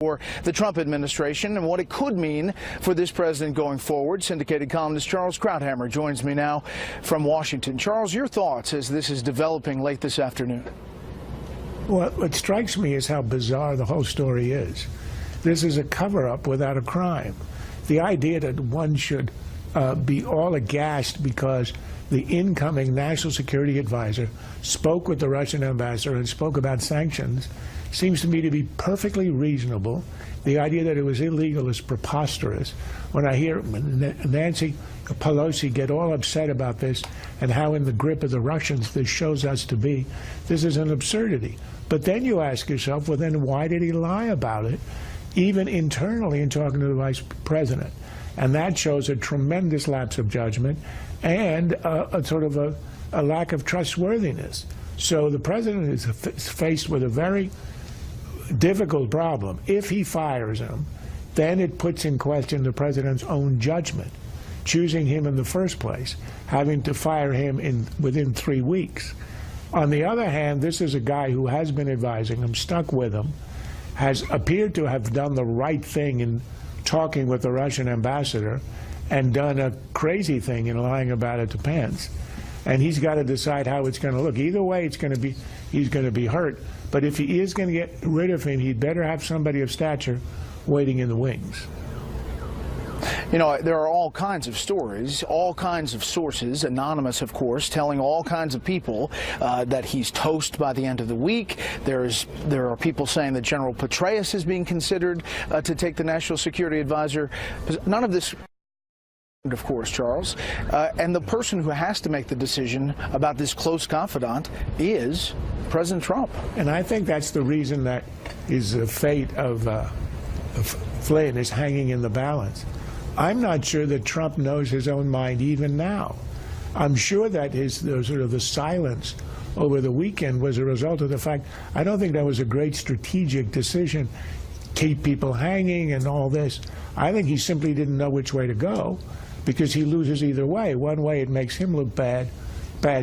for the Trump administration and what it could mean for this president going forward. Syndicated columnist Charles Krauthammer joins me now from Washington. Charles, your thoughts as this is developing late this afternoon? Well, what strikes me is how bizarre the whole story is. This is a cover-up without a crime. The idea that one should be all aghast because the incoming national security advisor spoke with the Russian ambassador and spoke about sanctions seems to me to be perfectly reasonable. The idea that it was illegal is preposterous. When I hear Nancy Pelosi get all upset about this and how in the grip of the Russians this shows us to be, this is an absurdity. But then you ask yourself, well, then why did he lie about it, even internally in talking to the vice president? And that shows a tremendous lapse of judgment and a sort of a lack of trustworthiness. So the president is faced with a very difficult problem. If he fires him, then it puts in question the president's own judgment, choosing him in the first place, having to fire him within 3 weeks. On the other hand, this is a guy who has been advising him, stuck with him, has appeared to have done the right thing in talking with the Russian ambassador and done a crazy thing in lying about it to Pence. And he's got to decide how it's going to look. Either way, he's going to be hurt. But if he is going to get rid of him, he'd better have somebody of stature waiting in the wings. You know, there are all kinds of stories, all kinds of sources, anonymous, of course, telling all kinds of people that he's toast by the end of the week. There are people saying that General Petraeus is being considered to take the national security advisor. None of this, of course, Charles. And the person who has to make the decision about this close confidant is President Trump. And I think that's the reason that his fate of Flynn is hanging in the balance. I'm not sure that Trump knows his own mind even now. I'm sure that the silence over the weekend was a result of the fact, I don't think that was a great strategic decision, keep people hanging and all this. I think he simply didn't know which way to go because he loses either way. One way it makes him look bad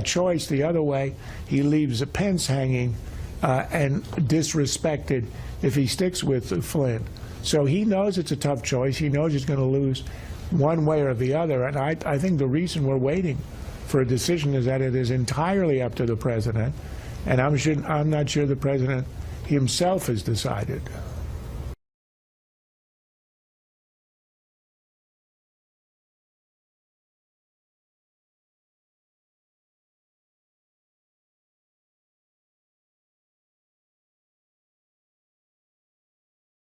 choice. The other way he leaves Pence hanging and disrespected if he sticks with Flynn. So he knows it's a tough choice. He knows he's going to lose one way or the other. And I think the reason we're waiting for a decision is that it is entirely up to the president. And I'm not sure the president himself has decided.